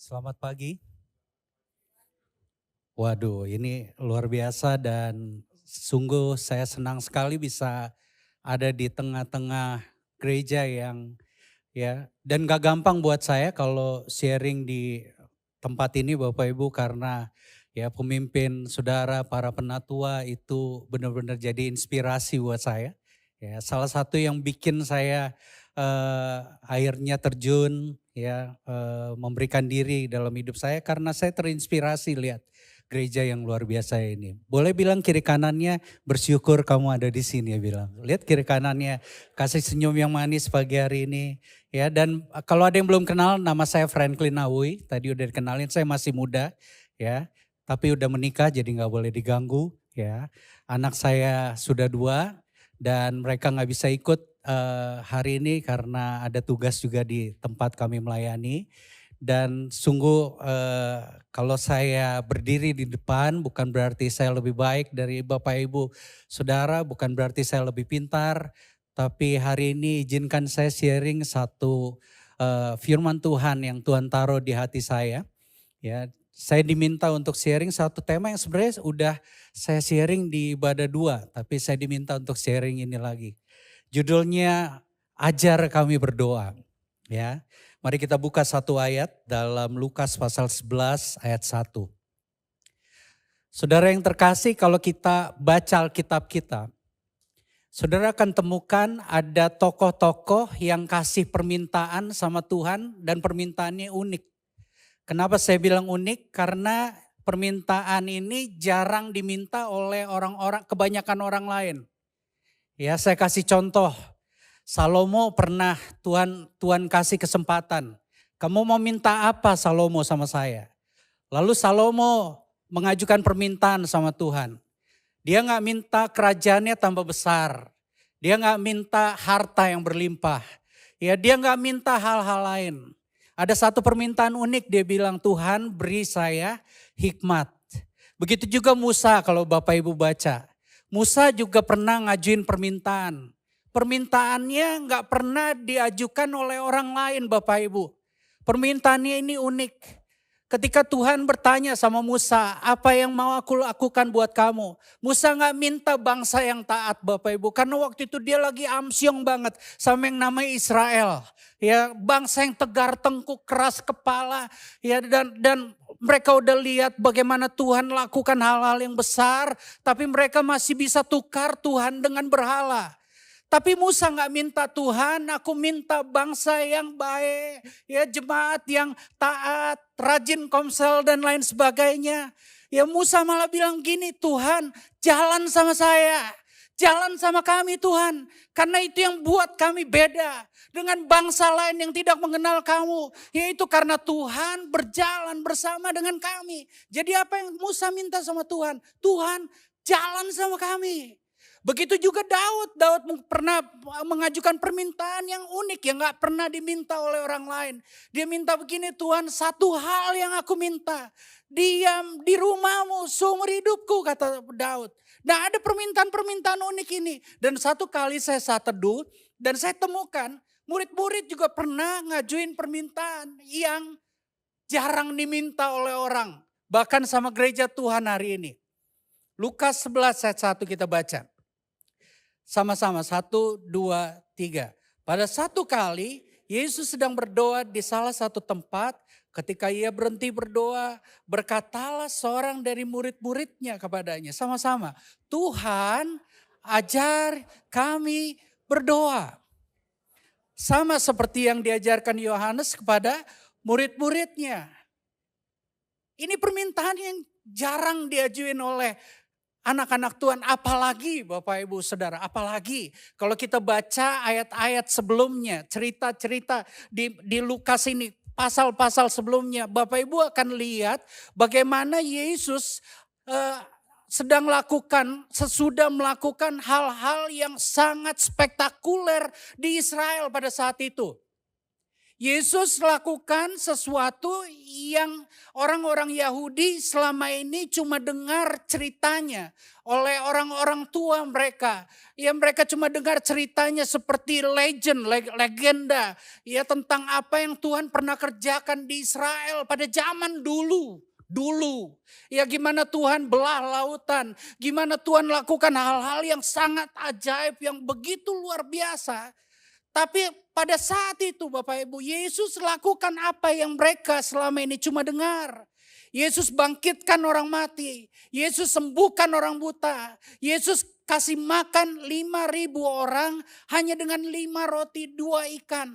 Selamat pagi. Waduh, ini luar biasa dan sungguh saya senang sekali bisa ada di tengah-tengah gereja yang dan gak gampang buat saya kalau sharing di tempat ini Bapak Ibu karena ya pemimpin saudara, para penatua itu benar-benar jadi inspirasi buat saya. Ya, salah satu yang bikin saya akhirnya terjun memberikan diri dalam hidup saya karena saya terinspirasi lihat gereja yang luar biasa ini. Boleh bilang kiri kanannya bersyukur kamu ada di sini ya bilang. Lihat kiri kanannya kasih senyum yang manis pagi hari ini. Ya, dan kalau ada yang belum kenal, nama saya Franklin Awi. Tadi udah dikenalin, saya masih muda, ya. Tapi udah menikah, jadi nggak boleh diganggu, ya. Anak saya sudah 2 dan mereka nggak bisa ikut hari ini karena ada tugas juga di tempat kami melayani. Dan sungguh kalau saya berdiri di depan bukan berarti saya lebih baik dari Bapak Ibu Saudara, bukan berarti saya lebih pintar. Tapi hari ini izinkan saya sharing satu firman Tuhan yang Tuhan taruh di hati saya. Ya, saya diminta untuk sharing satu tema yang sebenarnya udah saya sharing di ibadah 2, tapi saya diminta untuk sharing ini lagi. Judulnya Ajar Kami Berdoa. Ya, mari kita buka satu ayat dalam Lukas pasal 11 ayat 1. Saudara yang terkasih, kalau kita baca Alkitab kita, saudara akan temukan ada tokoh-tokoh yang kasih permintaan sama Tuhan dan permintaannya unik. Kenapa saya bilang unik? Karena permintaan ini jarang diminta oleh orang-orang, kebanyakan orang lain. Ya, saya kasih contoh. Salomo pernah Tuhan kasih kesempatan. Kamu mau minta apa Salomo sama saya? Lalu Salomo mengajukan permintaan sama Tuhan. Dia nggak minta kerajaannya tambah besar. Dia nggak minta harta yang berlimpah. Ya, dia nggak minta hal-hal lain. Ada satu permintaan unik, dia bilang, Tuhan beri saya hikmat. Begitu juga Musa kalau Bapak Ibu baca. Musa juga pernah ngajuin permintaan. Permintaannya nggak pernah diajukan oleh orang lain Bapak Ibu. Permintaannya ini unik. Ketika Tuhan bertanya sama Musa, apa yang mau aku lakukan buat kamu? Musa gak minta bangsa yang taat Bapak Ibu. Karena waktu itu dia lagi amsyong banget sama yang namanya Israel. Ya, bangsa yang tegar tengkuk, keras kepala. Ya, dan mereka udah lihat bagaimana Tuhan lakukan hal-hal yang besar. Tapi mereka masih bisa tukar Tuhan dengan berhala. Tapi Musa gak minta Tuhan, aku minta bangsa yang baik, ya jemaat yang taat, rajin komsel dan lain sebagainya. Ya Musa malah bilang gini, Tuhan jalan sama saya, jalan sama kami Tuhan. Karena itu yang buat kami beda dengan bangsa lain yang tidak mengenal kamu. Yaitu karena Tuhan berjalan bersama dengan kami. Jadi apa yang Musa minta sama Tuhan? Tuhan jalan sama kami. Begitu juga Daud. Daud pernah mengajukan permintaan yang unik yang gak pernah diminta oleh orang lain. Dia minta begini, Tuhan satu hal yang aku minta. Diam di rumahmu seumur hidupku, kata Daud. Nah ada permintaan-permintaan unik ini. Dan satu kali saya saat teduh dan saya temukan murid-murid juga pernah ngajuin permintaan yang jarang diminta oleh orang. Bahkan sama gereja Tuhan hari ini. Lukas 11 ayat 1 kita baca. Sama-sama, 1, 2, 3. Pada satu kali Yesus sedang berdoa di salah satu tempat. Ketika ia berhenti berdoa, berkatalah seorang dari murid-muridnya kepadanya. Sama-sama, Tuhan ajar kami berdoa. Sama seperti yang diajarkan Yohanes kepada murid-muridnya. Ini permintaan yang jarang diajuin oleh anak-anak Tuhan, apalagi Bapak Ibu Saudara, apalagi kalau kita baca ayat-ayat sebelumnya, cerita-cerita di Lukas ini, pasal-pasal sebelumnya, Bapak Ibu akan lihat bagaimana Yesus sesudah melakukan hal-hal yang sangat spektakuler di Israel pada saat itu. Yesus lakukan sesuatu yang orang-orang Yahudi selama ini cuma dengar ceritanya oleh orang-orang tua mereka. Ya mereka cuma dengar ceritanya seperti legenda. Ya tentang apa yang Tuhan pernah kerjakan di Israel pada zaman dulu. Ya gimana Tuhan belah lautan. Gimana Tuhan lakukan hal-hal yang sangat ajaib, yang begitu luar biasa. Tapi pada saat itu Bapak Ibu, Yesus lakukan apa yang mereka selama ini cuma dengar. Yesus bangkitkan orang mati. Yesus sembuhkan orang buta. Yesus kasih makan 5.000 orang hanya dengan 5 roti 2 ikan.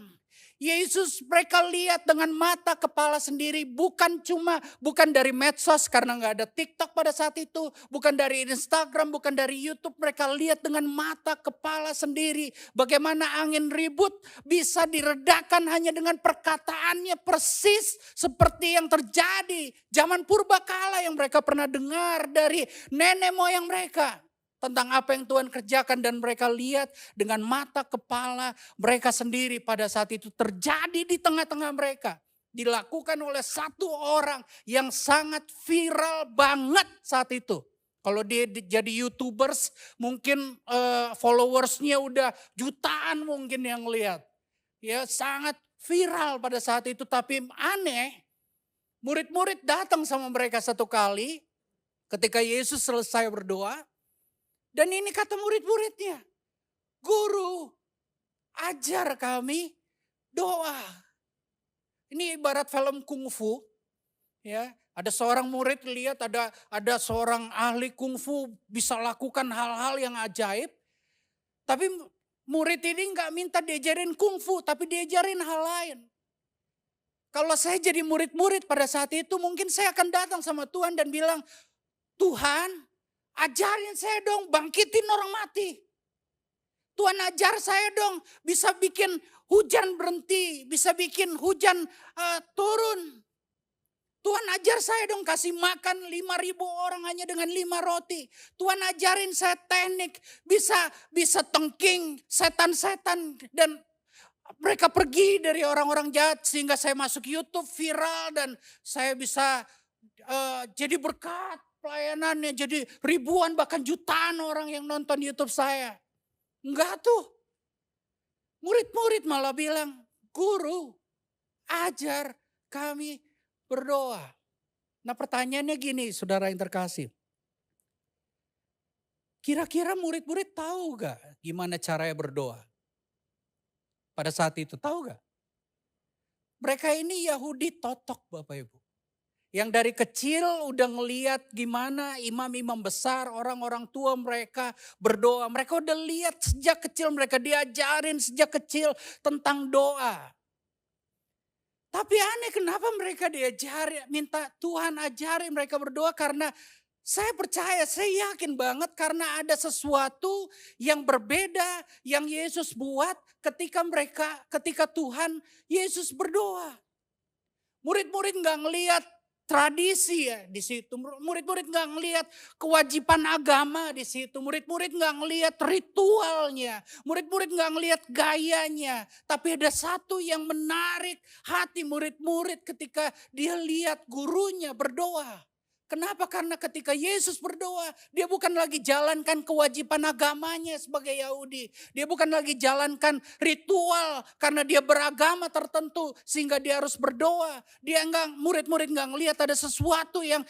Yesus mereka lihat dengan mata kepala sendiri, bukan dari medsos karena nggak ada TikTok pada saat itu, bukan dari Instagram, bukan dari YouTube, mereka lihat dengan mata kepala sendiri bagaimana angin ribut bisa diredakan hanya dengan perkataannya, persis seperti yang terjadi zaman purbakala yang mereka pernah dengar dari nenek moyang mereka. Tentang apa yang Tuhan kerjakan dan mereka lihat dengan mata kepala mereka sendiri pada saat itu terjadi di tengah-tengah mereka. Dilakukan oleh satu orang yang sangat viral banget saat itu. Kalau dia jadi YouTubers mungkin followersnya udah jutaan mungkin yang lihat. Ya sangat viral pada saat itu, tapi aneh. Murid-murid datang sama mereka satu kali ketika Yesus selesai berdoa. Dan ini kata murid-muridnya, "Guru, ajar kami doa." Ini ibarat film kungfu, ya. Ada seorang murid lihat ada seorang ahli kungfu bisa lakukan hal-hal yang ajaib. Tapi murid ini nggak minta diajarin kungfu, tapi diajarin hal lain. Kalau saya jadi murid-murid pada saat itu, mungkin saya akan datang sama Tuhan dan bilang, "Tuhan, ajarin saya dong bangkitin orang mati. Tuhan ajar saya dong bisa bikin hujan berhenti, bisa bikin hujan turun. Tuhan ajar saya dong kasih makan 5.000 orang hanya dengan 5 roti. Tuhan ajarin saya teknik bisa tengking setan-setan dan mereka pergi dari orang-orang jahat sehingga saya masuk YouTube viral dan saya bisa jadi berkat. Pelayanannya jadi ribuan bahkan jutaan orang yang nonton YouTube saya. Enggak tuh. Murid-murid malah bilang, "Guru, ajar kami berdoa." Nah pertanyaannya gini saudara yang terkasih. Kira-kira murid-murid tahu gak gimana caranya berdoa? Pada saat itu tahu gak? Mereka ini Yahudi totok Bapak Ibu. Yang dari kecil udah ngeliat gimana imam-imam besar, orang-orang tua mereka berdoa. Mereka udah lihat sejak kecil, mereka diajarin sejak kecil tentang doa. Tapi aneh kenapa mereka diajarin, minta Tuhan ajarin mereka berdoa karena saya percaya, saya yakin banget karena ada sesuatu yang berbeda yang Yesus buat ketika Tuhan Yesus berdoa. Murid-murid nggak ngelihat tradisi ya di situ. Murid-murid nggak ngelihat kewajiban agama di situ. Murid-murid nggak ngelihat ritualnya. Murid-murid nggak ngelihat gayanya. Tapi ada satu yang menarik hati murid-murid ketika dia lihat gurunya berdoa. Kenapa? Karena ketika Yesus berdoa, dia bukan lagi jalankan kewajiban agamanya sebagai Yahudi. Dia bukan lagi jalankan ritual karena dia beragama tertentu sehingga dia harus berdoa. Murid-murid nggak ngelihat ada sesuatu yang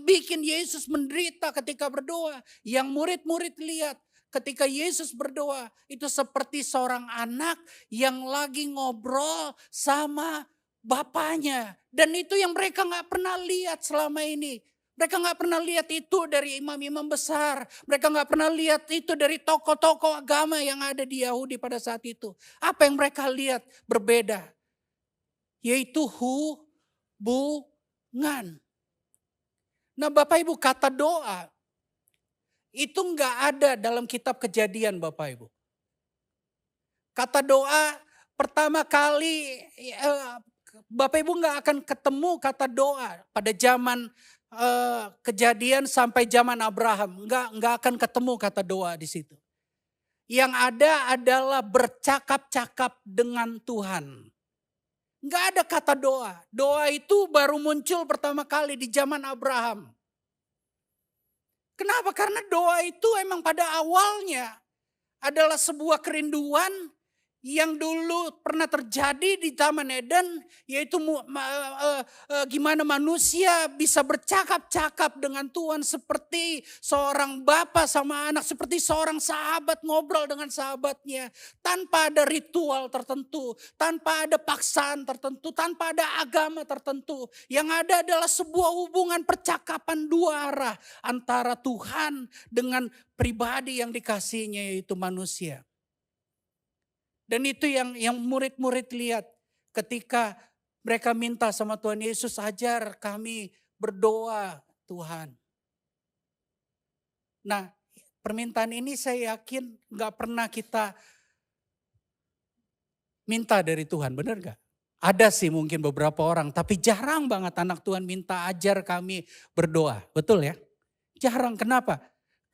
bikin Yesus menderita ketika berdoa. Yang murid-murid lihat ketika Yesus berdoa itu seperti seorang anak yang lagi ngobrol sama Bapaknya. Dan itu yang mereka gak pernah lihat selama ini. Mereka gak pernah lihat itu dari imam-imam besar. Mereka gak pernah lihat itu dari tokoh-tokoh agama yang ada di Yahudi pada saat itu. Apa yang mereka lihat berbeda? Yaitu hubungan. Nah Bapak Ibu, kata doa itu gak ada dalam kitab Kejadian Bapak Ibu. Kata doa pertama kali Bapak Ibu nggak akan ketemu kata doa pada zaman Kejadian sampai zaman Abraham, nggak akan ketemu kata doa di situ. Yang ada adalah bercakap-cakap dengan Tuhan. Nggak ada kata doa. Doa itu baru muncul pertama kali di zaman Abraham. Kenapa? Karena doa itu emang pada awalnya adalah sebuah kerinduan yang dulu pernah terjadi di Taman Eden, yaitu gimana manusia bisa bercakap-cakap dengan Tuhan seperti seorang bapa sama anak, seperti seorang sahabat ngobrol dengan sahabatnya, tanpa ada ritual tertentu, tanpa ada paksaan tertentu, tanpa ada agama tertentu. Yang ada adalah sebuah hubungan percakapan dua arah antara Tuhan dengan pribadi yang dikasihinya, yaitu manusia. Dan itu yang murid-murid lihat ketika mereka minta sama Tuhan Yesus, ajar kami berdoa Tuhan. Nah, permintaan ini saya yakin gak pernah kita minta dari Tuhan, benar gak? Ada sih mungkin beberapa orang, tapi jarang banget anak Tuhan minta ajar kami berdoa, betul ya? Jarang, kenapa?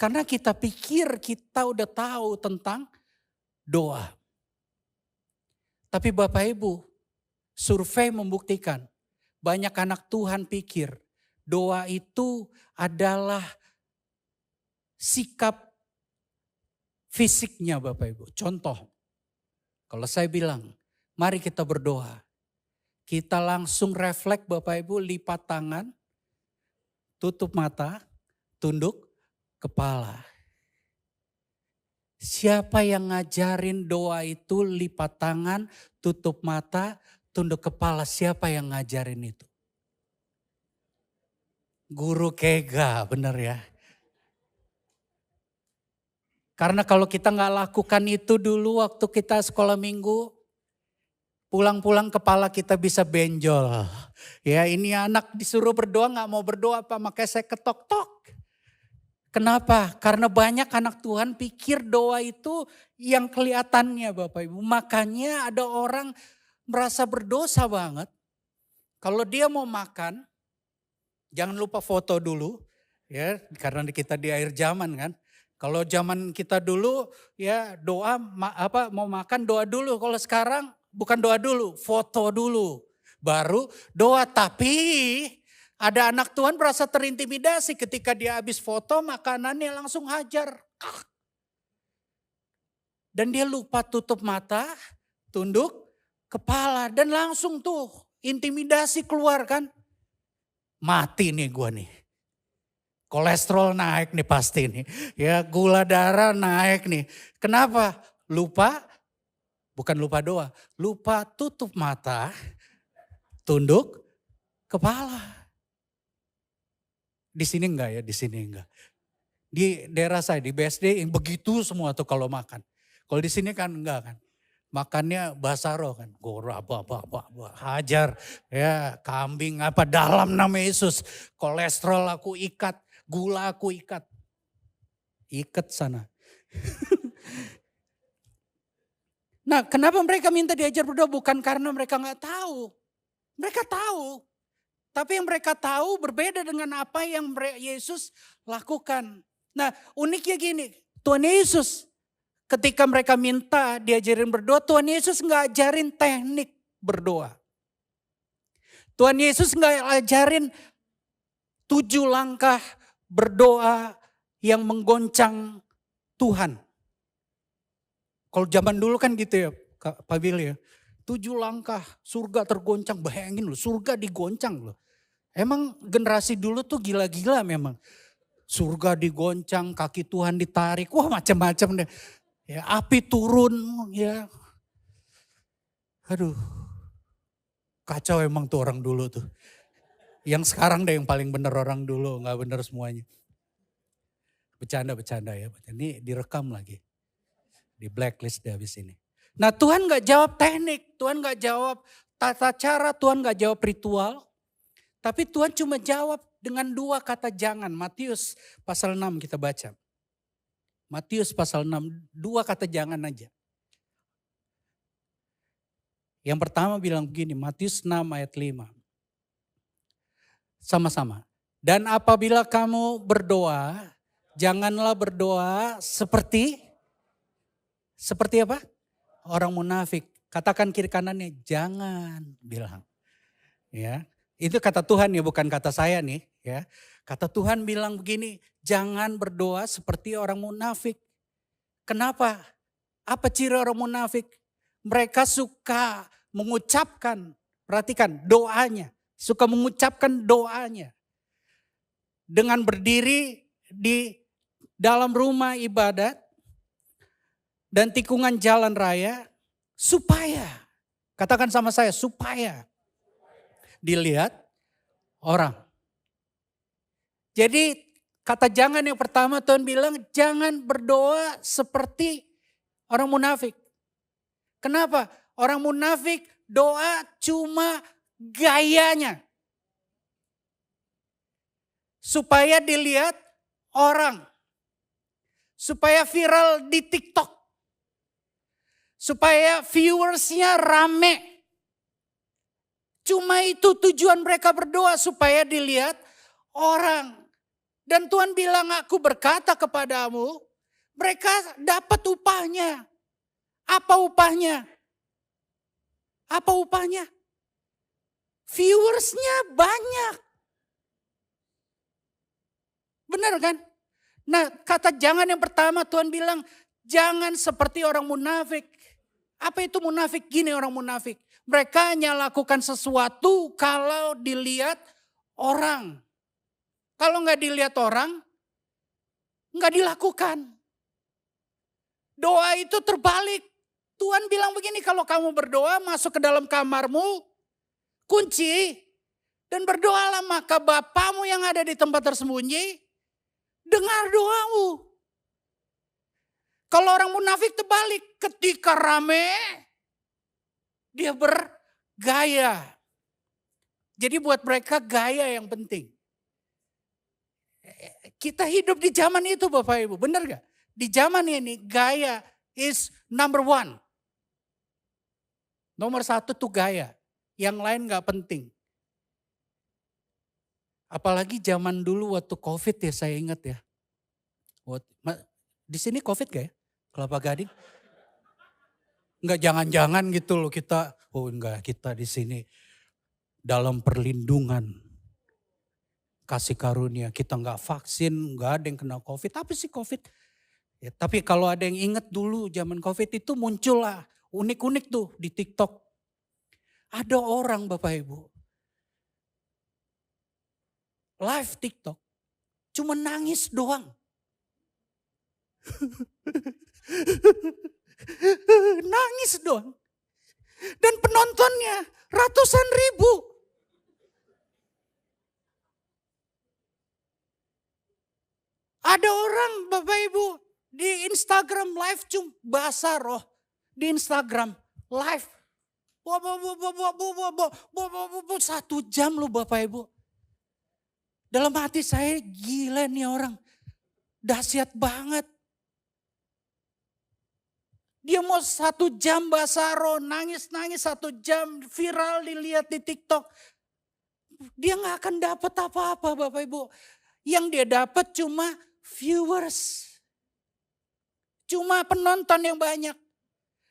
Karena kita pikir kita udah tahu tentang doa. Tapi Bapak Ibu, survei membuktikan banyak anak Tuhan pikir doa itu adalah sikap fisiknya Bapak Ibu. Contoh, kalau saya bilang mari kita berdoa, kita langsung refleks Bapak Ibu, lipat tangan, tutup mata, tunduk kepala. Siapa yang ngajarin doa itu lipat tangan, tutup mata, tunduk kepala? Siapa yang ngajarin itu? Guru Kega, bener ya. Karena kalau kita gak lakukan itu dulu waktu kita sekolah minggu, pulang-pulang kepala kita bisa benjol. Ya ini anak disuruh berdoa gak mau berdoa apa, makanya saya ketok-tok. Kenapa? Karena banyak anak Tuhan pikir doa itu yang kelihatannya Bapak Ibu. Makanya ada orang merasa berdosa banget. Kalau dia mau makan, jangan lupa foto dulu. Ya, karena kita di akhir zaman kan. Kalau zaman kita dulu ya doa mau makan doa dulu. Kalau sekarang bukan doa dulu, foto dulu. Baru doa, tapi ada anak Tuhan merasa terintimidasi ketika dia habis foto makanannya langsung hajar. Dan dia lupa tutup mata, tunduk kepala dan langsung tuh intimidasi keluar kan. Mati nih gua nih. Kolesterol naik nih pasti nih. Ya gula darah naik nih. Kenapa? Lupa, bukan lupa doa. Lupa tutup mata, tunduk kepala. Di sini enggak ya, di sini enggak. Di daerah saya, di BSD yang begitu semua tuh kalau makan. Kalau di sini kan enggak kan. Makannya basaro kan. Gora, hajar, ya kambing apa dalam nama Yesus. Kolesterol aku ikat, gula aku ikat. Ikat sana. Nah kenapa mereka minta diajar berdoa? Bukan karena mereka gak tahu. Mereka tahu. Tapi yang mereka tahu berbeda dengan apa yang Yesus lakukan. Nah uniknya gini, Tuhan Yesus ketika mereka minta diajarin berdoa, Tuhan Yesus gak ajarin teknik berdoa. Tuhan Yesus gak ajarin 7 langkah berdoa yang menggoncang Tuhan. Kalau zaman dulu kan gitu ya Pak Billy ya. 7 langkah surga tergoncang, bayangin loh surga digoncang loh. Emang generasi dulu tuh gila-gila memang. Surga digoncang, kaki Tuhan ditarik, wah macam-macam deh. Ya, api turun, ya. Aduh, kacau emang tuh orang dulu tuh. Yang sekarang deh yang paling bener orang dulu, gak bener semuanya. Bercanda ya, ini direkam lagi. Di blacklist deh habis ini. Nah Tuhan gak jawab teknik, Tuhan gak jawab tata cara, Tuhan gak jawab ritual. Tapi Tuhan cuma jawab dengan 2 kata jangan. Matius pasal 6 kita baca. Matius pasal 6, 2 kata jangan aja. Yang pertama bilang begini, Matius 6 ayat 5. Sama-sama. Dan apabila kamu berdoa, janganlah berdoa seperti apa? Orang munafik. Katakan kiri kanannya, jangan bilang. Ya, itu kata Tuhan ya, bukan kata saya nih. Ya, kata Tuhan bilang begini, jangan berdoa seperti orang munafik. Kenapa? Apa ciri orang munafik? Mereka suka mengucapkan, perhatikan doanya, suka mengucapkan doanya dengan berdiri di dalam rumah ibadat dan tikungan jalan raya supaya, katakan sama saya, supaya dilihat orang. Jadi kata jangan yang pertama Tuhan bilang jangan berdoa seperti orang munafik. Kenapa? Orang munafik doa cuma gayanya. Supaya dilihat orang. Supaya viral di TikTok. Supaya viewersnya rame. Cuma itu tujuan mereka berdoa supaya dilihat orang. Dan Tuhan bilang aku berkata kepadamu, mereka dapat upahnya. Apa upahnya? Apa upahnya? Viewersnya banyak. Benar kan? Nah kata jangan yang pertama Tuhan bilang jangan seperti orang munafik. Apa itu munafik? Gini orang munafik. Mereka hanya lakukan sesuatu kalau dilihat orang. Kalau nggak dilihat orang, nggak dilakukan. Doa itu terbalik. Tuhan bilang begini, kalau kamu berdoa masuk ke dalam kamarmu, kunci, dan berdoalah maka Bapamu yang ada di tempat tersembunyi, dengar doamu. Kalau orang munafik terbalik, ketika rame, dia bergaya. Jadi buat mereka gaya yang penting. Kita hidup di zaman itu Bapak Ibu, benar gak? Di zaman ini gaya is number one. Nomor satu tuh gaya, yang lain gak penting. Apalagi zaman dulu waktu COVID ya saya ingat ya. Di sini COVID gak ya? Kelapa Gading? Enggak jangan-jangan gitu loh kita, enggak kita di sini dalam perlindungan kasih karunia. Kita enggak vaksin, enggak ada yang kena COVID. Apa sih COVID? Ya, tapi kalau ada yang ingat dulu zaman COVID itu muncul lah unik-unik tuh di TikTok. Ada orang Bapak Ibu live TikTok cuma nangis doang. Nangis doang. Dan penontonnya ratusan ribu. Ada orang Bapak Ibu di Instagram live bahasa roh. Di Instagram live. 1 jam loh Bapak Ibu. Dalam hati saya gila nih orang. Dahsyat banget. Dia mau 1 jam bahasa roh, nangis-nangis 1 jam, viral dilihat di TikTok. Dia gak akan dapat apa-apa Bapak Ibu. Yang dia dapat cuma viewers. Cuma penonton yang banyak.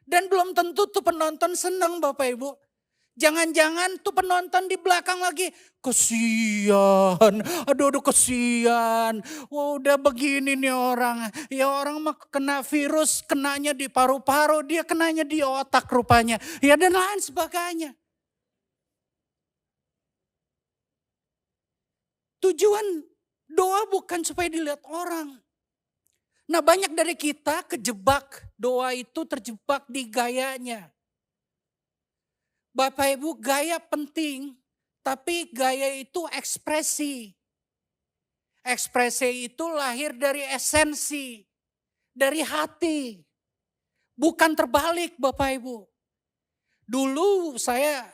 Dan belum tentu tuh penonton senang Bapak Ibu. Jangan-jangan tuh penonton di belakang lagi, kesian, aduh kesian. Wah udah begini nih orang. Ya orang mah kena virus, kenanya di paru-paru, dia kenanya di otak rupanya. Ya dan lain sebagainya. Tujuan doa bukan supaya dilihat orang. Nah banyak dari kita kejebak, doa itu terjebak di gayanya. Bapak Ibu gaya penting, tapi gaya itu ekspresi. Ekspresi itu lahir dari esensi, dari hati. Bukan terbalik Bapak Ibu. Dulu saya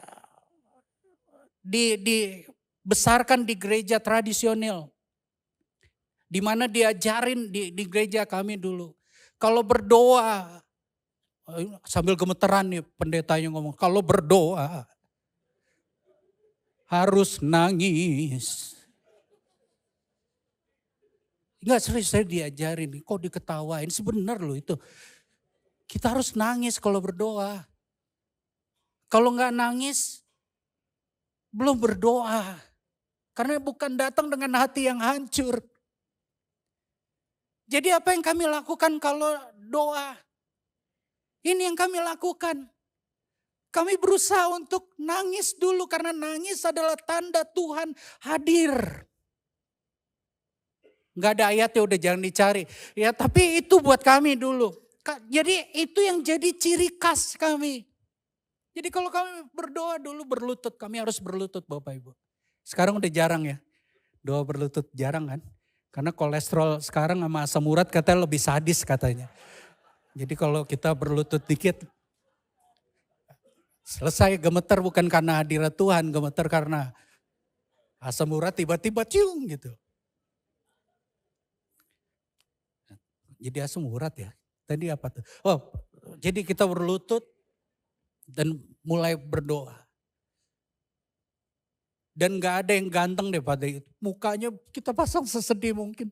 dibesarkan di gereja tradisional. Di mana diajarin di gereja kami dulu. Kalau berdoa, sambil gemeteran nih pendetanya ngomong, kalau berdoa harus nangis. Enggak serius saya diajarin, kok diketawain, sebenar loh itu. Kita harus nangis kalau berdoa. Kalau nggak nangis, belum berdoa. Karena bukan datang dengan hati yang hancur. Jadi apa yang kami lakukan kalau doa? Ini yang kami lakukan. Kami berusaha untuk nangis dulu karena nangis adalah tanda Tuhan hadir. Nggak ada ayatnya, udah jangan dicari. Ya, tapi itu buat kami dulu. Jadi itu yang jadi ciri khas kami. Jadi kalau kami berdoa dulu berlutut, kami harus berlutut Bapak Ibu. Sekarang udah jarang ya, doa berlutut jarang kan. Karena kolesterol sekarang sama asam urat katanya lebih sadis katanya. Jadi kalau kita berlutut dikit, selesai gemeter bukan karena hadirat Tuhan, gemeter karena asam urat tiba-tiba cium gitu. Jadi asam urat ya, tadi apa tuh? Oh, jadi kita berlutut dan mulai berdoa. Dan gak ada yang ganteng deh pada itu. Mukanya kita pasang sesedih mungkin.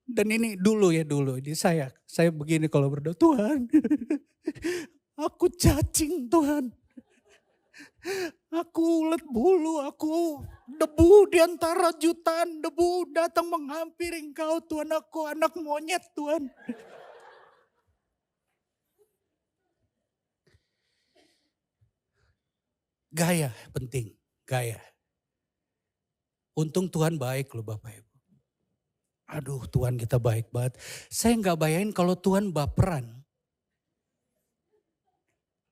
Dan ini dulu ya dulu. Ini saya begini kalau berdoa. Tuhan, aku cacing Tuhan. Aku ulet bulu, aku debu di antara jutaan debu datang menghampiri Engkau Tuhan. Aku anak monyet Tuhan. Gaya penting, gaya. Untung Tuhan baik loh Bapak Ibu. Aduh Tuhan kita baik banget. Saya gak bayangin kalau Tuhan baperan.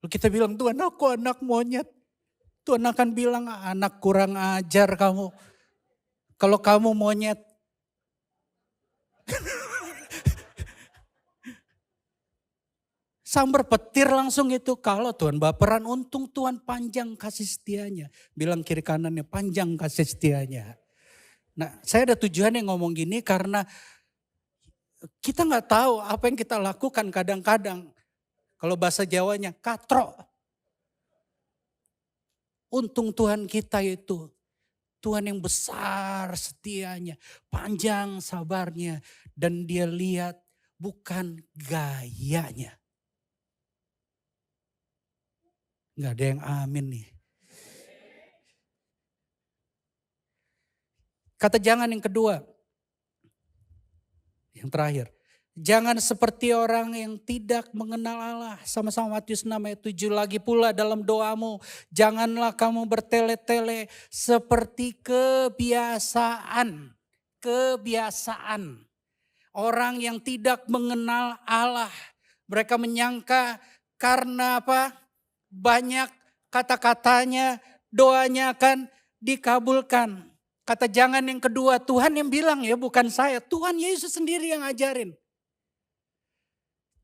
Lalu kita bilang Tuhan aku anak monyet. Tuhan akan bilang anak kurang ajar kamu. Kalau kamu monyet. Sambar petir langsung itu. Kalau Tuhan baperan, untung Tuhan panjang kasih setianya. Bilang kiri kanannya, panjang kasih setianya. Nah saya ada tujuannya ngomong gini karena kita gak tahu apa yang kita lakukan kadang-kadang. Kalau bahasa Jawanya, katro. Untung Tuhan kita itu, Tuhan yang besar setianya, panjang sabarnya. Dan dia lihat bukan gayanya. Nggak ada yang amin nih. Kata jangan yang kedua. Yang terakhir. Jangan seperti orang yang tidak mengenal Allah. Sama-sama Matius 6 ayat 7. Lagi pula dalam doamu. Janganlah kamu bertele-tele seperti kebiasaan. Kebiasaan. Orang yang tidak mengenal Allah. Mereka menyangka karena apa? Banyak kata-katanya, doanya akan dikabulkan. Kata jangan yang kedua, Tuhan yang bilang ya bukan saya. Tuhan Yesus sendiri yang ngajarin.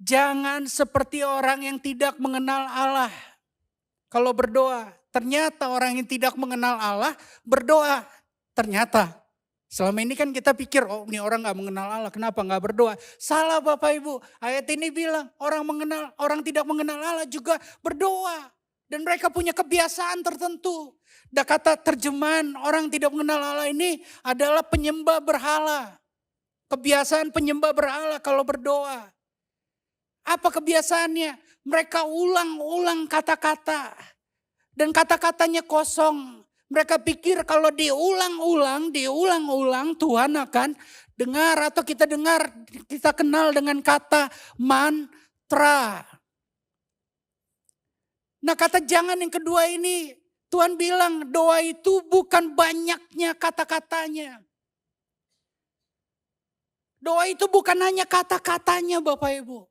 Jangan seperti orang yang tidak mengenal Allah. Kalau berdoa, ternyata orang yang tidak mengenal Allah berdoa. Ternyata. Selama ini kan kita pikir, oh ini orang gak mengenal Allah, kenapa gak berdoa? Salah Bapak Ibu, ayat ini bilang orang tidak mengenal Allah juga berdoa. Dan mereka punya kebiasaan tertentu. Dan kata terjemahan orang tidak mengenal Allah ini adalah penyembah berhala. Kebiasaan penyembah berhala kalau berdoa. Apa kebiasaannya? Mereka ulang-ulang kata-kata. Dan kata-katanya kosong. Mereka pikir kalau diulang-ulang Tuhan akan dengar atau kita dengar, kita kenal dengan kata mantra. Nah kata jangan yang kedua ini, Tuhan bilang doa itu bukan banyaknya kata-katanya. Doa itu bukan hanya kata-katanya Bapak Ibu.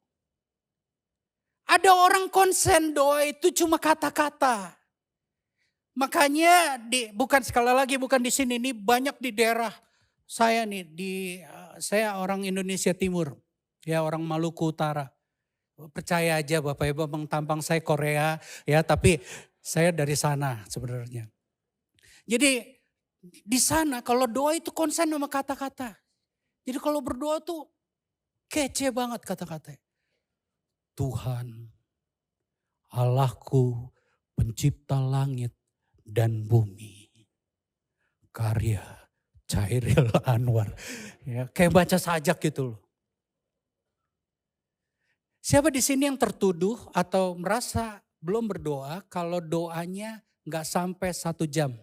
Ada orang konsen doa itu cuma kata-kata. Makanya bukan di sini, ini banyak di daerah saya nih, saya orang Indonesia Timur, ya orang Maluku Utara. Percaya aja Bapak Ibu, memang tampang saya Korea, ya tapi saya dari sana sebenarnya. Jadi di sana kalau doa itu konsen sama kata-kata. Jadi kalau berdoa tuh kece banget kata-kata. Tuhan, Allahku, pencipta langit dan bumi, karya Chairil Anwar, ya kayak baca sajak gitu loh. Siapa di sini yang tertuduh atau merasa belum berdoa kalau doanya nggak sampai 1 jam?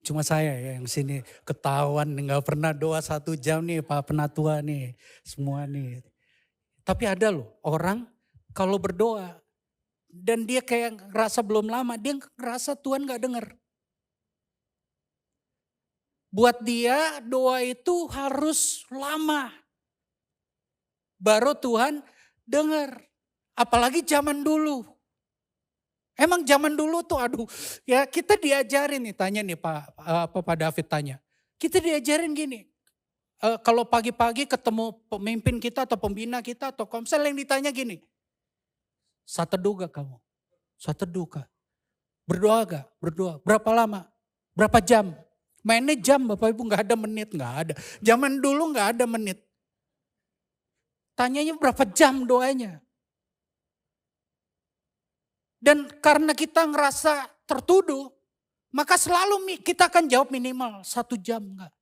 Cuma saya ya yang sini ketahuan nggak pernah doa 1 jam nih Pak Penatua nih. Semua nih. Tapi ada loh orang kalau berdoa dan dia kayak ngerasa belum lama, dia ngerasa Tuhan nggak dengar. Buat dia doa itu harus lama. Baru Tuhan dengar. Apalagi zaman dulu. Emang zaman dulu tuh aduh ya kita diajarin nih tanya nih Pak David tanya. Kita diajarin gini. Kalau pagi-pagi ketemu pemimpin kita atau pembina kita atau komsel yang ditanya gini. Saat teduh gak kamu? Saat teduh gak? Berdoa gak? Berdoa. Berapa lama? Berapa jam? Mainnya jam Bapak Ibu gak ada menit. Gak ada. Zaman dulu gak ada menit. Tanyanya berapa jam doanya? Dan karena kita ngerasa tertuduh, maka selalu kita akan jawab minimal 1 jam enggak.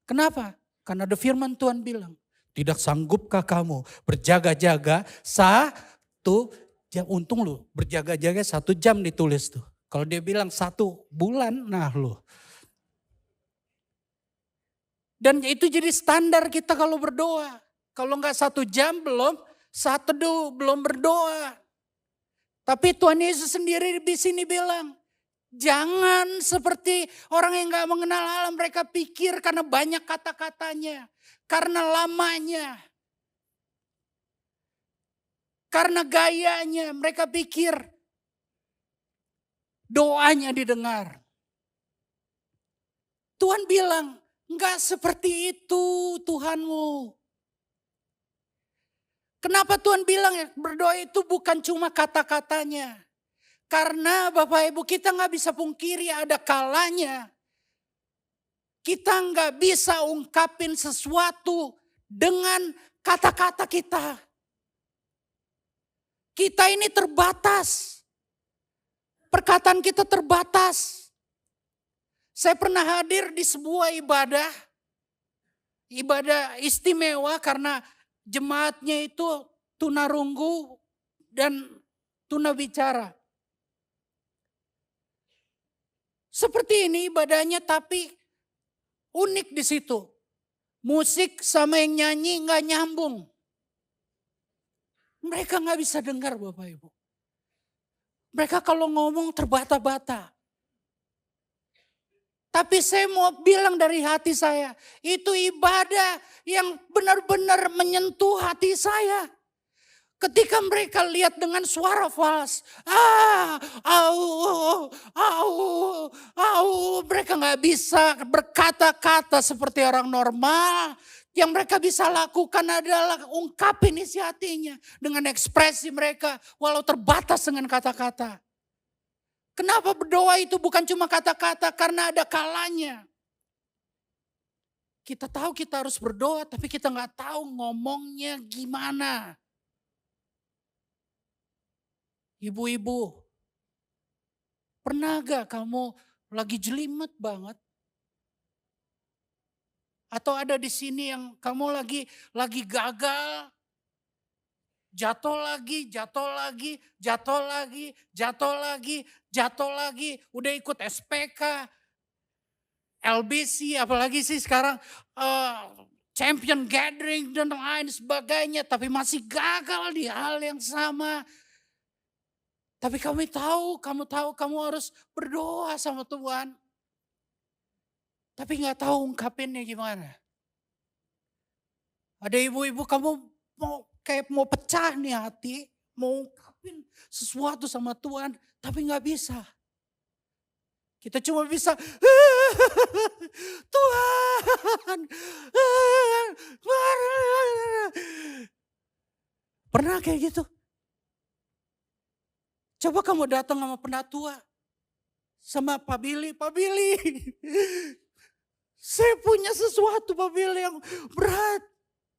Kenapa? Karena ada firman Tuhan bilang, tidak sanggupkah kamu berjaga-jaga 1 jam. Untung lu berjaga-jaga 1 jam ditulis tuh. Kalau dia bilang 1 bulan, nah lu. Dan itu jadi standar kita kalau berdoa. Kalau enggak 1 jam belum, saat teduh belum berdoa. Tapi Tuhan Yesus sendiri di sini bilang, jangan seperti orang yang gak mengenal Allah, mereka pikir karena banyak kata-katanya, karena lamanya, karena gayanya, mereka pikir doanya didengar. Tuhan bilang, gak seperti itu Tuhanmu. Kenapa Tuhan bilang ya berdoa itu bukan cuma kata-katanya. Karena Bapak Ibu kita gak bisa pungkiri ada kalanya. Kita gak bisa ungkapin sesuatu dengan kata-kata kita. Kita ini terbatas. Perkataan kita terbatas. Saya pernah hadir di sebuah ibadah. Ibadah istimewa karena jemaatnya itu tunarunggu dan tunawicara. Seperti ini ibadahnya tapi unik di situ. Musik sama yang nyanyi nggak nyambung. Mereka nggak bisa dengar Bapak Ibu. Mereka kalau ngomong terbata-bata. Tapi saya mau bilang dari hati saya, itu ibadah yang benar-benar menyentuh hati saya. Ketika mereka lihat dengan suara fals, mereka nggak bisa berkata-kata seperti orang normal. Yang mereka bisa lakukan adalah ungkapin isi hatinya dengan ekspresi mereka, walau terbatas dengan kata-kata. Kenapa berdoa itu bukan cuma kata-kata? Karena ada kalanya. Kita tahu kita harus berdoa tapi kita nggak tahu ngomongnya gimana. Ibu-ibu, pernah gak kamu lagi jelimet banget? Atau ada di sini yang kamu lagi gagal? Jatuh lagi, jatuh lagi, jatuh lagi, jatuh lagi, jatuh lagi. Udah ikut SPK, LBC, apalagi sih sekarang champion gathering dan lain sebagainya. Tapi masih gagal di hal yang sama. Tapi kamu tahu kamu harus berdoa sama Tuhan. Tapi gak tahu ungkapinnya gimana. Ada ibu-ibu kamu mau pecah nih hati, mau ungkapin sesuatu sama Tuhan, tapi gak bisa. Kita cuma bisa, Tuhan. Pernah kayak gitu? Coba kamu datang sama penatua, sama Pak Billy, saya punya sesuatu Pak Billy yang berat.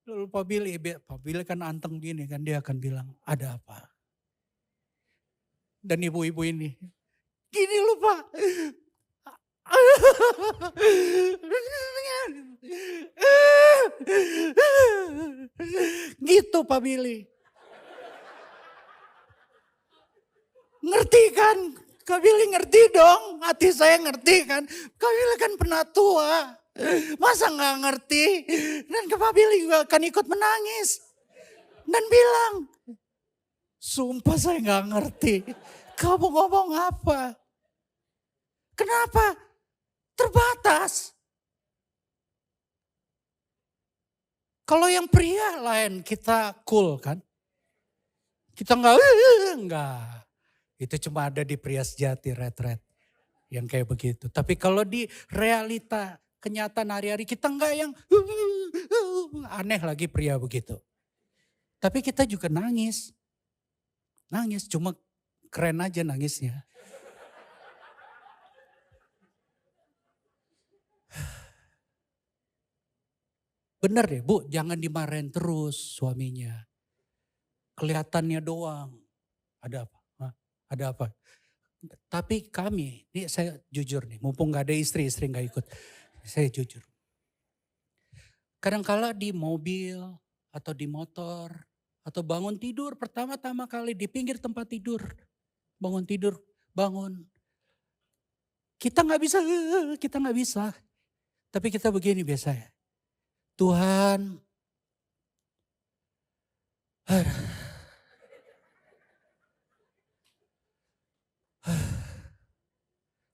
Lalu Pak Billy kan anteng gini kan, dia akan bilang, ada apa? Dan ibu-ibu ini, gini loh Pak, Gitu Pak Billy. Ngerti kan? Kak Billy ngerti dong, hati saya ngerti kan. Kak Billy kan penatua. Masa nggak ngerti? Dan Kak Billy juga akan ikut menangis. Dan bilang, sumpah saya nggak ngerti. Kamu ngomong apa? Kenapa? Terbatas. Kalau yang pria lain kita cool kan. Kita enggak. Itu cuma ada di pria sejati retret yang kayak begitu. Tapi kalau di realita kenyataan hari-hari kita enggak yang aneh lagi pria begitu. Tapi kita juga nangis. Nangis cuma keren aja nangisnya. Bener deh Bu, jangan dimarahin terus suaminya. Kelihatannya doang. Ada apa? Hah? Ada apa? Tapi kami, ini saya jujur nih, mumpung gak ada istri gak ikut. Saya jujur. Kadangkala di mobil atau di motor atau bangun tidur pertama-tama kali di pinggir tempat tidur. Bangun tidur, bangun. Kita gak bisa. Tapi kita begini biasanya. Tuhan,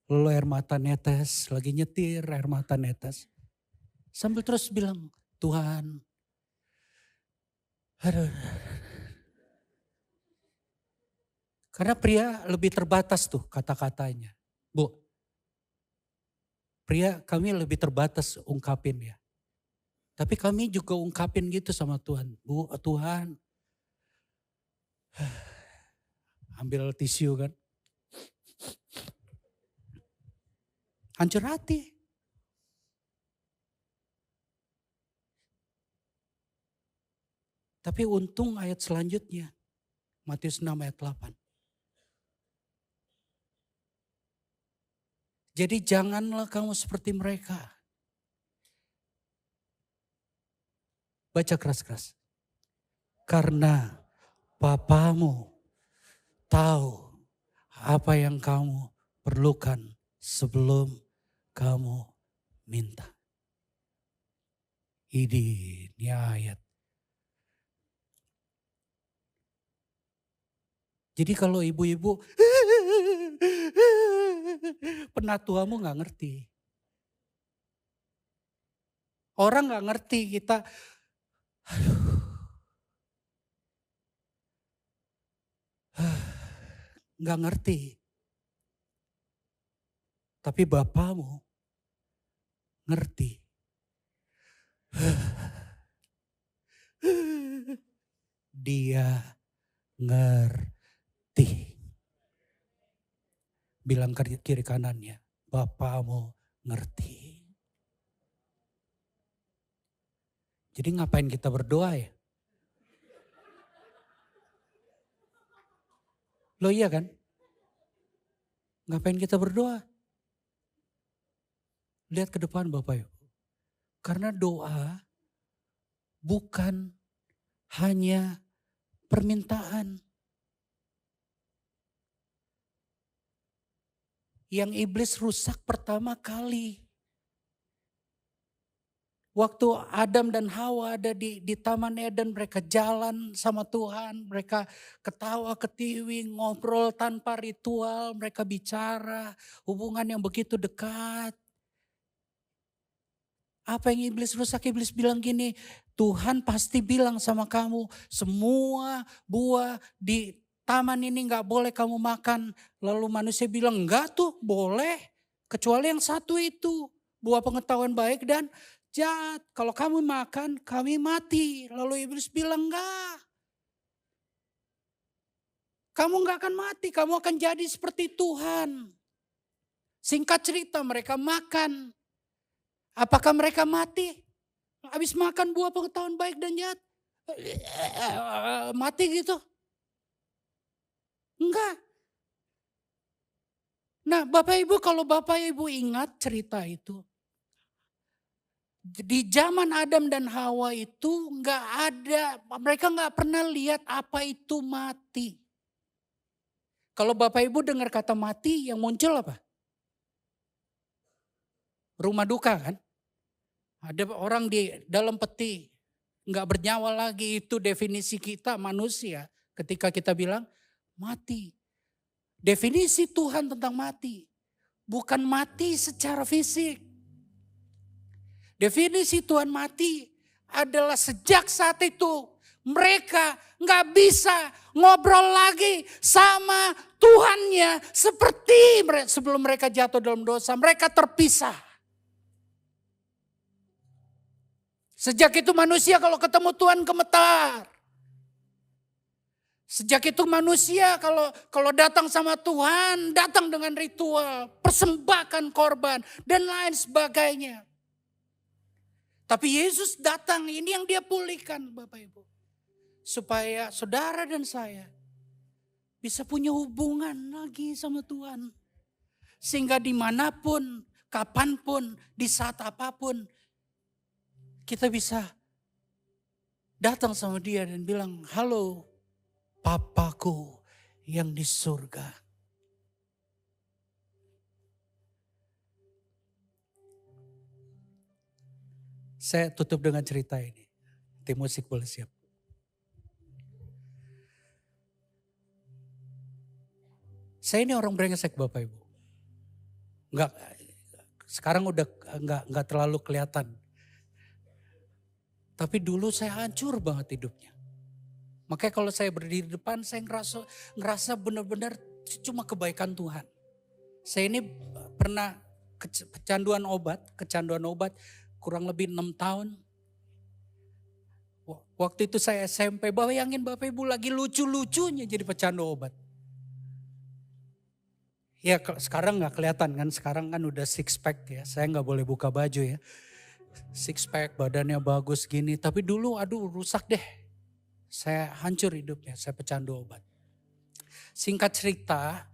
lalu air mata netes, lagi nyetir air mata netes. Sambil terus bilang, Tuhan, aduh. Karena pria lebih terbatas tuh kata-katanya. Bu, pria kami lebih terbatas ungkapin ya. Tapi kami juga ungkapin gitu sama Tuhan. Bu, Tuhan. Ambil tisu kan. Hancur hati. Tapi untung ayat selanjutnya. Matius 6 ayat 8. Jadi janganlah kamu seperti mereka. Baca keras-keras. Karena Bapamu tahu apa yang kamu perlukan sebelum kamu minta. Ini ayat. Jadi kalau ibu-ibu penatuamu gak ngerti. Orang gak ngerti kita. Gak ngerti. Tapi Bapamu ngerti. Dia ngerti. Bilang kiri kanannya, Bapamu ngerti. Jadi ngapain kita berdoa ya? Loh iya kan? Ngapain kita berdoa? Lihat ke depan Bapak Ibu. Karena doa bukan hanya permintaan. Yang iblis rusak pertama kali. Waktu Adam dan Hawa ada di Taman Eden, mereka jalan sama Tuhan, mereka ketawa ketiwi, ngobrol tanpa ritual, mereka bicara, hubungan yang begitu dekat. Apa yang iblis rusak? Iblis bilang gini, Tuhan pasti bilang sama kamu, semua buah di taman ini gak boleh kamu makan. Lalu manusia bilang, enggak tuh boleh, kecuali yang satu itu, buah pengetahuan baik dan jahat. Kalau kamu makan, kami mati. Lalu iblis bilang enggak. Kamu enggak akan mati, kamu akan jadi seperti Tuhan. Singkat cerita mereka makan. Apakah mereka mati? Habis makan buah pengetahuan baik dan jahat. Mati gitu? Enggak. Nah Bapak Ibu, kalau Bapak Ibu ingat cerita itu. Di zaman Adam dan Hawa itu nggak ada, mereka nggak pernah lihat apa itu mati. Kalau Bapak Ibu dengar kata mati, yang muncul apa? Rumah duka kan? Ada orang di dalam peti, nggak bernyawa lagi, itu definisi kita manusia ketika kita bilang mati. Definisi Tuhan tentang mati, bukan mati secara fisik. Definisi Tuhan mati adalah sejak saat itu mereka nggak bisa ngobrol lagi sama Tuhannya seperti sebelum mereka jatuh dalam dosa. Mereka terpisah. Sejak itu manusia kalau ketemu Tuhan gemetar. Sejak itu manusia kalau datang sama Tuhan, datang dengan ritual, persembahkan korban dan lain sebagainya. Tapi Yesus datang, ini yang dia pulihkan Bapak Ibu. Supaya saudara dan saya bisa punya hubungan lagi sama Tuhan. Sehingga dimanapun, kapanpun, di saat apapun, kita bisa datang sama dia dan bilang, halo Papaku yang di surga. Saya tutup dengan cerita ini. Tim musik boleh siap. Saya ini orang brengsek Bapak Ibu. Enggak, sekarang udah enggak terlalu kelihatan. Tapi dulu saya hancur banget hidupnya. Makanya kalau saya berdiri di depan, saya ngerasa benar-benar cuma kebaikan Tuhan. Saya ini pernah kecanduan obat kurang lebih 6 tahun. Waktu itu saya SMP, bayangin Bapak Ibu lagi lucu-lucunya jadi pecandu obat. Ya sekarang gak kelihatan kan, sekarang kan udah six pack ya. Saya gak boleh buka baju ya. Six pack, badannya bagus gini. Tapi dulu aduh rusak deh. Saya hancur hidupnya, saya pecandu obat. Singkat cerita,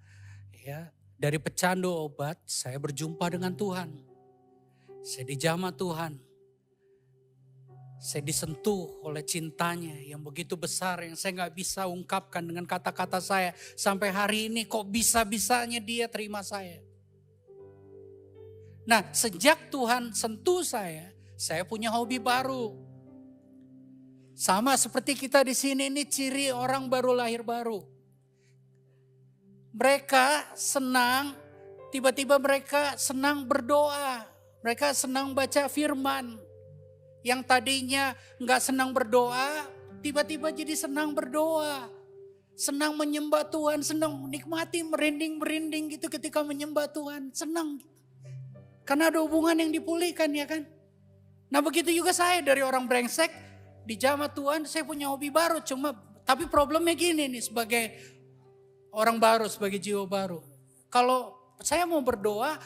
ya dari pecandu obat saya berjumpa dengan Tuhan. Saya dijamah Tuhan. Saya disentuh oleh cintanya yang begitu besar yang saya gak bisa ungkapkan dengan kata-kata saya. Sampai hari ini kok bisa-bisanya dia terima saya. Nah sejak Tuhan sentuh saya punya hobi baru. Sama seperti kita di sini, ini ciri orang baru lahir baru. Mereka senang, tiba-tiba mereka senang berdoa. Mereka senang baca firman. Yang tadinya gak senang berdoa, tiba-tiba jadi senang berdoa. Senang menyembah Tuhan, senang menikmati merinding-merinding gitu ketika menyembah Tuhan. Senang. Karena ada hubungan yang dipulihkan ya kan. Nah begitu juga saya dari orang brengsek, dijamah Tuhan saya punya hobi baru. Tapi problemnya gini nih sebagai orang baru, sebagai jiwa baru. Kalau saya mau berdoa,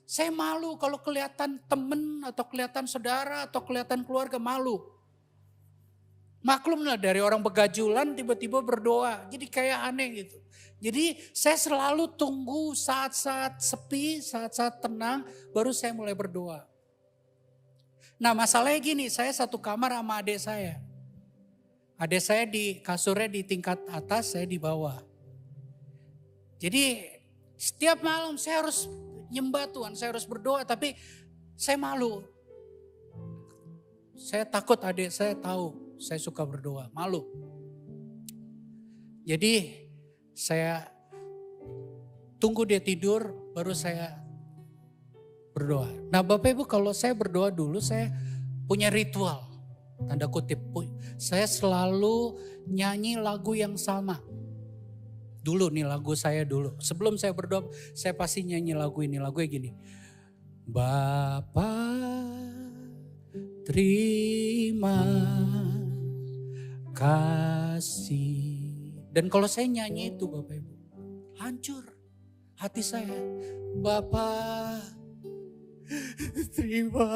saya malu kalau kelihatan temen atau kelihatan saudara atau kelihatan keluarga, malu. Maklumlah dari orang begajulan tiba-tiba berdoa, jadi kayak aneh gitu. Jadi saya selalu tunggu saat-saat sepi, saat-saat tenang, baru saya mulai berdoa. Nah masalahnya gini, saya satu kamar sama adik saya. Adik saya di kasurnya di tingkat atas, saya di bawah. Jadi setiap malam saya harus nyembah Tuhan, saya harus berdoa, tapi saya malu. Saya takut adik saya tahu saya suka berdoa, malu. Jadi saya tunggu dia tidur baru saya berdoa. Nah Bapak Ibu kalau saya berdoa dulu saya punya ritual, tanda kutip. Saya selalu nyanyi lagu yang sama. Dulu nih lagu saya dulu. Sebelum saya berdoa, saya pasti nyanyi lagu ini. Lagunya gini. Bapa terima kasih. Dan kalau saya nyanyi itu Bapak Ibu, hancur hati saya. Bapa terima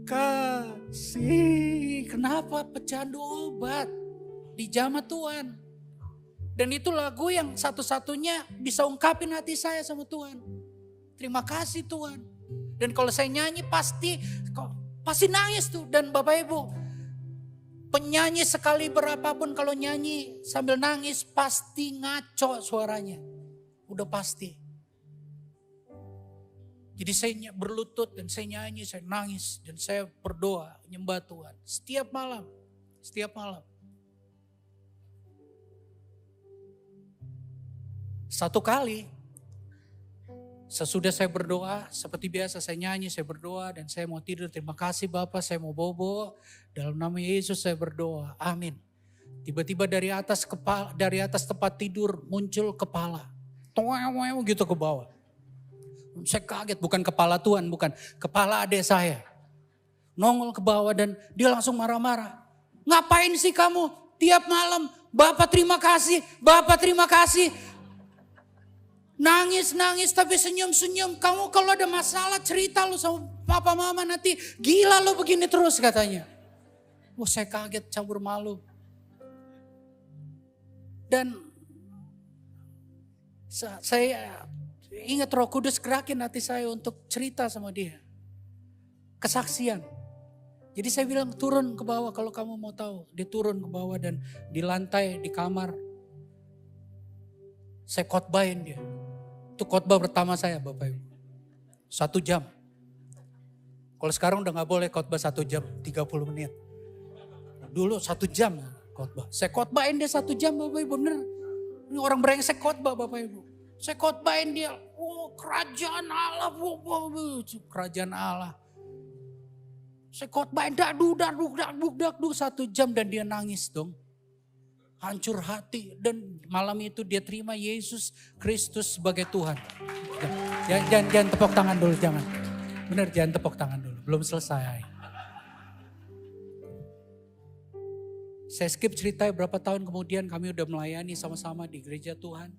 kasih. Kenapa? Pecandu obat dijamah Tuhan. Dan itu lagu yang satu-satunya bisa ungkapin hati saya sama Tuhan. Terima kasih Tuhan. Dan kalau saya nyanyi pasti nangis tuh. Dan Bapak Ibu, penyanyi sekali berapapun kalau nyanyi sambil nangis pasti ngaco suaranya. Udah pasti. Jadi saya berlutut dan saya nyanyi, saya nangis dan saya berdoa, nyembah Tuhan. Setiap malam. Satu kali, sesudah saya berdoa, seperti biasa saya nyanyi, saya berdoa dan saya mau tidur. Terima kasih Bapak, saya mau bobo. Dalam nama Yesus saya berdoa, amin. Tiba-tiba dari atas tempat tidur muncul kepala. Toew gitu ke bawah. Saya kaget, bukan kepala Tuhan, bukan. Kepala adik saya. Nongol ke bawah dan dia langsung marah-marah. Ngapain sih kamu tiap malam? Bapak terima kasih, Bapak terima kasih. Nangis tapi senyum-senyum. Kamu kalau ada masalah cerita lu sama papa mama nanti. Gila lu begini terus katanya. Wah saya kaget, campur malu. Dan saya ingat Roh Kudus gerakin hati saya untuk cerita sama dia. Kesaksian. Jadi saya bilang turun ke bawah kalau kamu mau tahu. Dia turun ke bawah dan di lantai di kamar. Saya khotbahin dia. Itu khotbah pertama saya Bapak Ibu. 1 jam. Kalau sekarang udah gak boleh khotbah 1 jam 30 menit. Dulu 1 jam khotbah. Saya khotbahin dia 1 jam Bapak Ibu, bener. Ini orang brengsek khotbah Bapak Ibu. Saya khotbahin dia, kerajaan Allah, kerajaan Allah. Saya khotbahin dakduk 1 jam dan dia nangis dong. Hancur hati dan malam itu dia terima Yesus Kristus sebagai Tuhan. Jangan tepuk tangan dulu, jangan. Benar, jangan tepuk tangan dulu, belum selesai. Saya skip ceritanya berapa tahun kemudian kami udah melayani sama-sama di gereja Tuhan.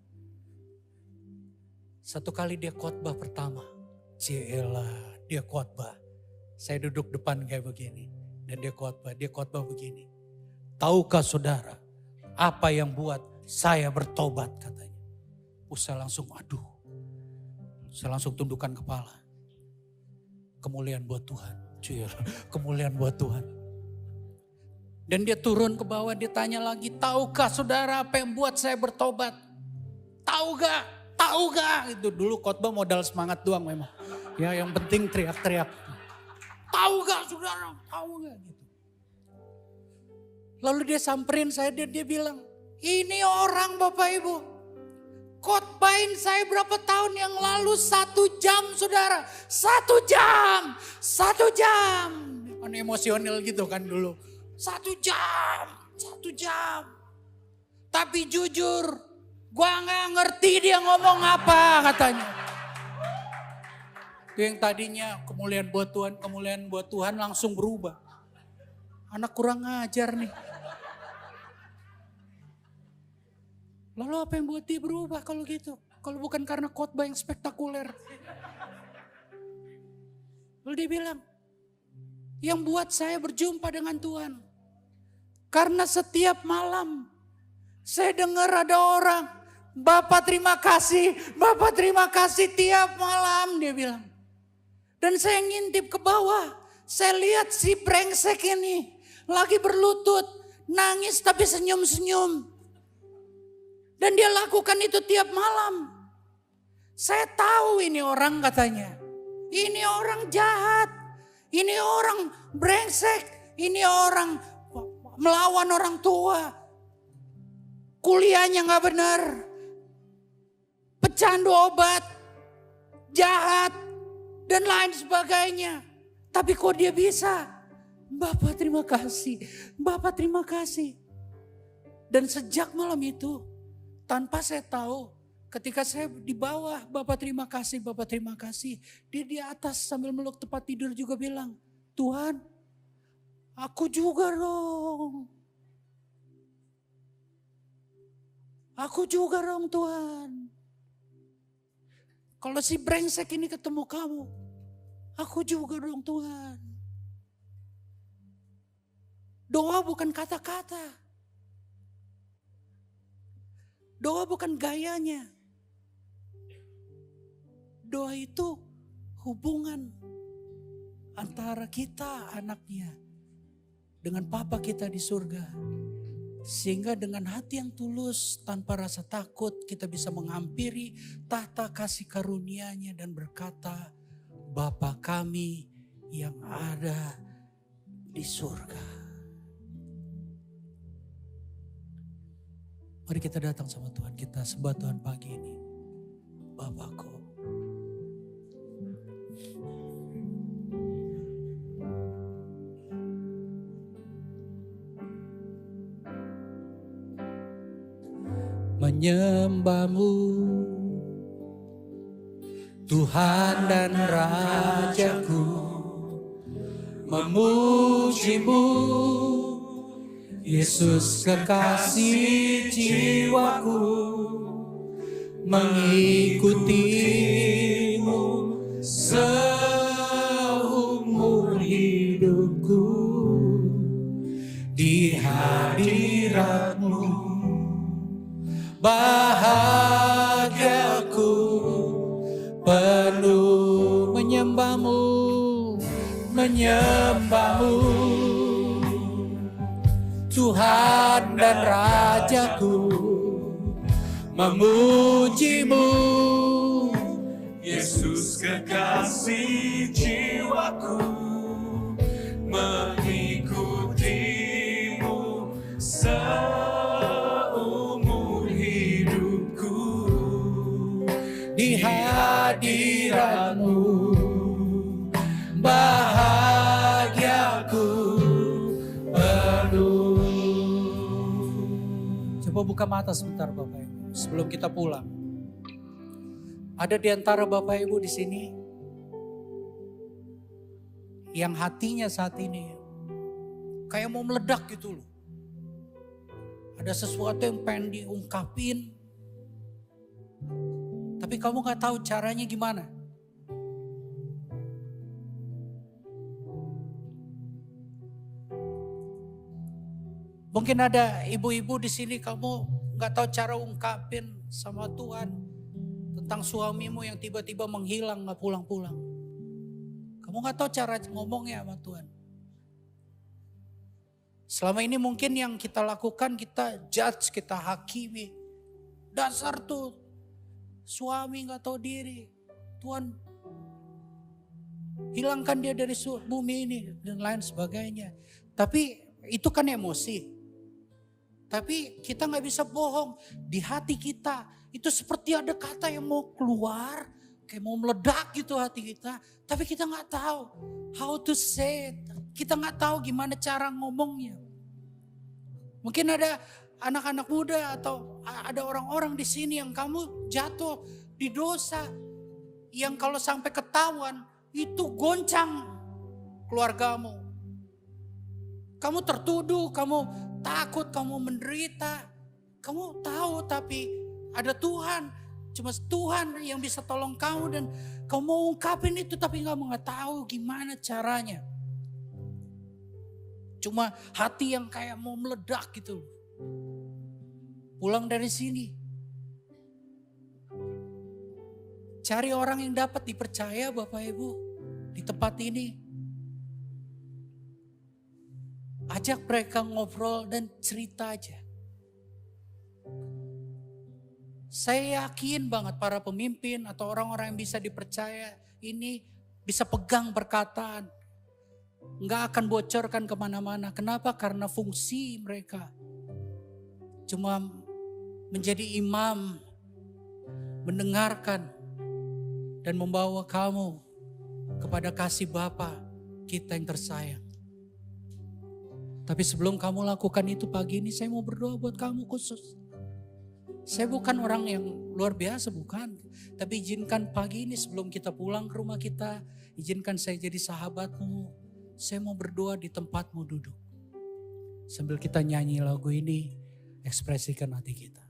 Satu kali dia khotbah pertama. Cielah, dia khotbah. Saya duduk depan kayak begini. Dan dia khotbah begini. Tahukah saudara apa yang buat saya bertobat katanya. Saya langsung aduh. Saya langsung tundukkan kepala. Kemuliaan buat Tuhan. Kemuliaan buat Tuhan. Dan dia turun ke bawah, dia tanya lagi, tahukah saudara apa yang buat saya bertobat? Tahu gak? Itu dulu khotbah modal semangat doang memang. Ya yang penting teriak-teriak. Tahu gak saudara? Tahu gak? Gitu. Lalu dia samperin saya, dia bilang, ini orang Bapak Ibu. Khotbahin saya berapa tahun yang lalu 1 jam saudara. 1 jam. Kan emosional gitu kan dulu. 1 jam. Tapi jujur, gua gak ngerti dia ngomong apa katanya. Itu yang tadinya kemuliaan buat Tuhan langsung berubah. Anak kurang ajar nih. Lalu apa yang buat dia berubah kalau gitu? Kalau bukan karena khotbah yang spektakuler. Lalu dia bilang, yang buat saya berjumpa dengan Tuhan. Karena setiap malam saya dengar ada orang, Bapak terima kasih tiap malam dia bilang. Dan saya ngintip ke bawah, saya lihat si brengsek ini lagi berlutut, nangis tapi senyum-senyum. Dan dia lakukan itu tiap malam. Saya tahu ini orang katanya. Ini orang jahat. Ini orang brengsek. Ini orang melawan orang tua. Kuliahnya gak benar. Pecandu obat. Jahat. Dan lain sebagainya. Tapi kok dia bisa? Bapak terima kasih. Bapak terima kasih. Dan sejak malam itu. Tanpa saya tahu, ketika saya di bawah, Bapak terima kasih. Dia di atas sambil meluk tempat tidur juga bilang, Tuhan, aku juga dong. Aku juga dong Tuhan. Kalau si brengsek ini ketemu kamu, aku juga dong Tuhan. Doa bukan kata-kata. Doa bukan gayanya. Doa itu hubungan antara kita anaknya dengan Bapa kita di surga. Sehingga dengan hati yang tulus tanpa rasa takut kita bisa menghampiri tahta kasih karunia-Nya dan berkata, Bapa kami yang ada di surga. Mari kita datang sama Tuhan, kita sembah Tuhan pagi ini. Bapakku. Menyembah-Mu Tuhan dan Rajaku, memuji-Mu Yesus kekasih jiwaku, mengikuti-Mu seumur hidupku, di hadirat-Mu bahagiaku penuh. Menyembah-Mu, menyembah-Mu Tuhan dan Rajaku, memuji-Mu Yesus kekasih jiwaku, mengikuti-Mu seumur hidupku, di hadirat-Mu bahagiaku penuh. Coba buka mata sebentar Bapak Ibu sebelum kita pulang. Ada di antara Bapak Ibu di sini yang hatinya saat ini kayak mau meledak gitu loh. Ada sesuatu yang pengen diungkapin, tapi kamu gak tahu caranya gimana. Mungkin ada ibu-ibu di sini kamu gak tahu cara ungkapin sama Tuhan tentang suamimu yang tiba-tiba menghilang gak pulang-pulang. Kamu gak tahu cara ngomongnya sama Tuhan. Selama ini mungkin yang kita lakukan, kita judge, kita hakimi. Dasar tuh suami gak tahu diri. Tuhan hilangkan dia dari bumi ini dan lain sebagainya. Tapi itu kan emosi. Tapi kita gak bisa bohong. Di hati kita itu seperti ada kata yang mau keluar. Kayak mau meledak gitu hati kita. Tapi kita gak tahu how to say it. Kita gak tahu gimana cara ngomongnya. Mungkin ada anak-anak muda atau ada orang-orang di sini yang kamu jatuh di dosa. Yang kalau sampai ketahuan itu goncang keluargamu. Kamu tertuduh, kamu takut, kamu menderita. Kamu tahu tapi ada Tuhan. Cuma Tuhan yang bisa tolong kamu dan kamu mau ungkapin itu tapi kamu gak tahu gimana caranya. Cuma hati yang kayak mau meledak gitu. Pulang dari sini. Cari orang yang dapat dipercaya Bapak Ibu di tempat ini. Ajak mereka ngobrol dan cerita aja. Saya yakin banget para pemimpin atau orang-orang yang bisa dipercaya ini bisa pegang perkataan. Nggak akan bocorkan kemana-mana. Kenapa? Karena fungsi mereka cuma menjadi imam, mendengarkan dan membawa kamu kepada kasih Bapa kita yang tersayang. Tapi sebelum kamu lakukan itu pagi ini, saya mau berdoa buat kamu khusus. Saya bukan orang yang luar biasa, bukan. Tapi izinkan pagi ini sebelum kita pulang ke rumah kita, izinkan saya jadi sahabatmu. Saya mau berdoa di tempatmu duduk. Sambil kita nyanyi lagu ini, ekspresikan hati kita.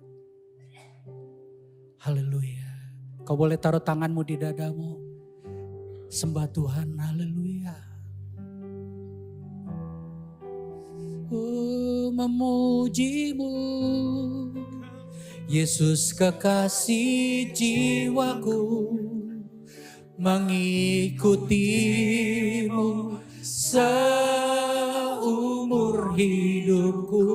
Haleluya. Kau boleh taruh tanganmu di dadamu. Sembah Tuhan, haleluya. Memuji-Mu Yesus kekasih jiwaku, mengikutimu seumur hidupku.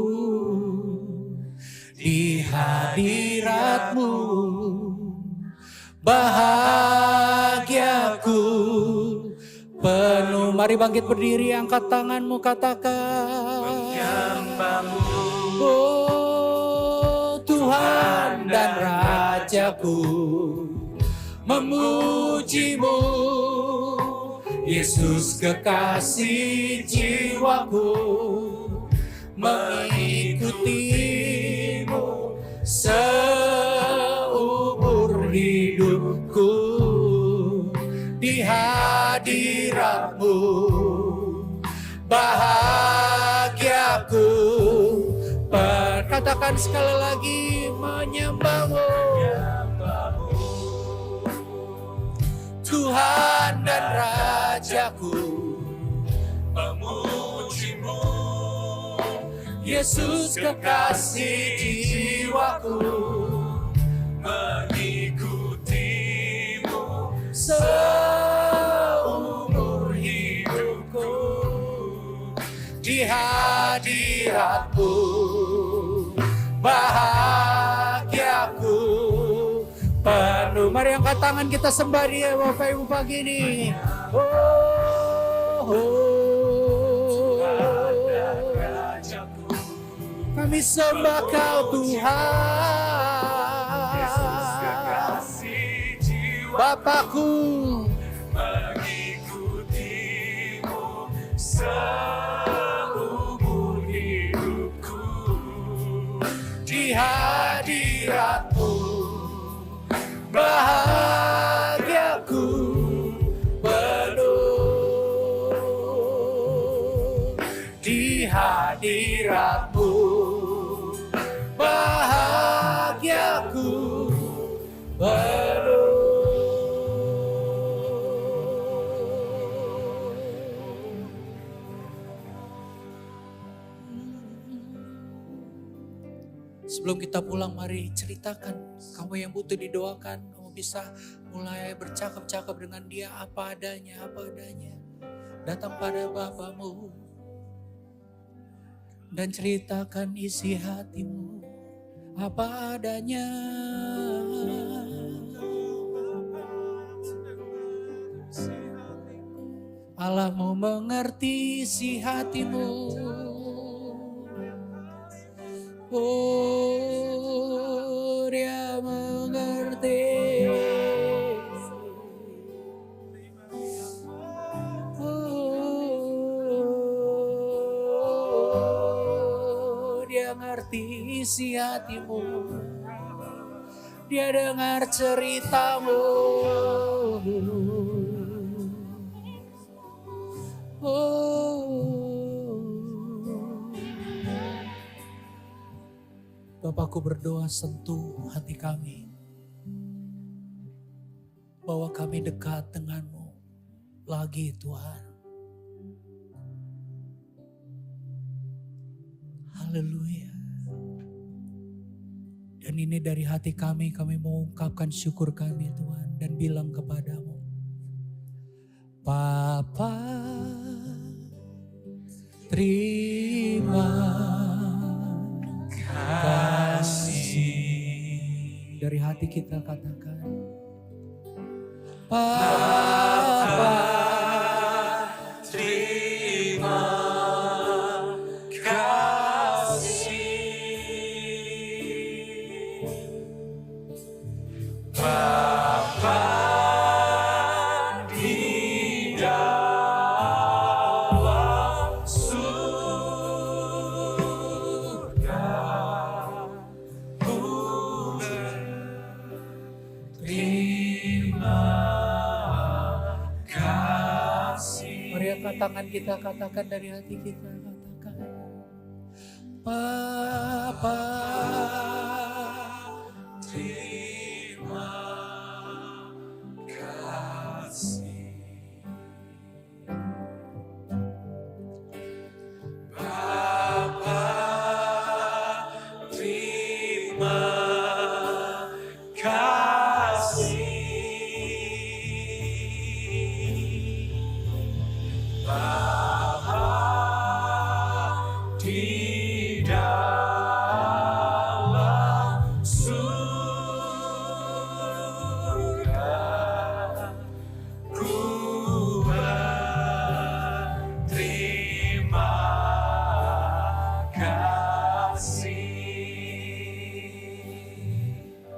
Di hadiratmu bahagiaku penuh. Mari bangkit berdiri, angkat tanganmu, katakan. Oh Tuhan dan Rajaku, memujimu. Yesus kekasih jiwaku, mengikutimu seumur hidupku. Di hadiratmu bahagiaku. Katakan sekali lagi, menyembahmu Tuhan dan Rajaku, memujimu. Yesus kekasih jiwaku, mengikutimu seumur hidupku. Di hadiratmu bahagiaku penuh. Mari angkat tangan, kita sembah Dia Bapak Ibu pagi ini. Kami sembah Kau Tuhan, Bapakku, mengikutimu seumur hidupku. Di hadiratmu bahagiaku penuh. Di hadiratmu bahagiaku penuh. Sebelum kita pulang, mari ceritakan. Kamu yang butuh didoakan, kamu bisa mulai bercakap-cakap dengan Dia apa adanya, apa adanya. Datang pada Bapamu dan ceritakan isi hatimu apa adanya. Allah mau mengerti isi hatimu. Oh, Dia mengerti. Oh, Dia ngerti isi hatimu. Dia dengar ceritamu. Bapakku, berdoa sentuh hati kami, bahwa kami dekat denganmu lagi Tuhan. Haleluya. Dan ini dari hati kami mengungkapkan syukur kami Tuhan, dan bilang kepadamu, Bapa, terima kasih. Dari hati kita katakan, Bapa, terima kasih. Bapa di dalam surga, terima kasih. Mari angkat tangan kita, katakan dari hati kita, katakan, Bapa,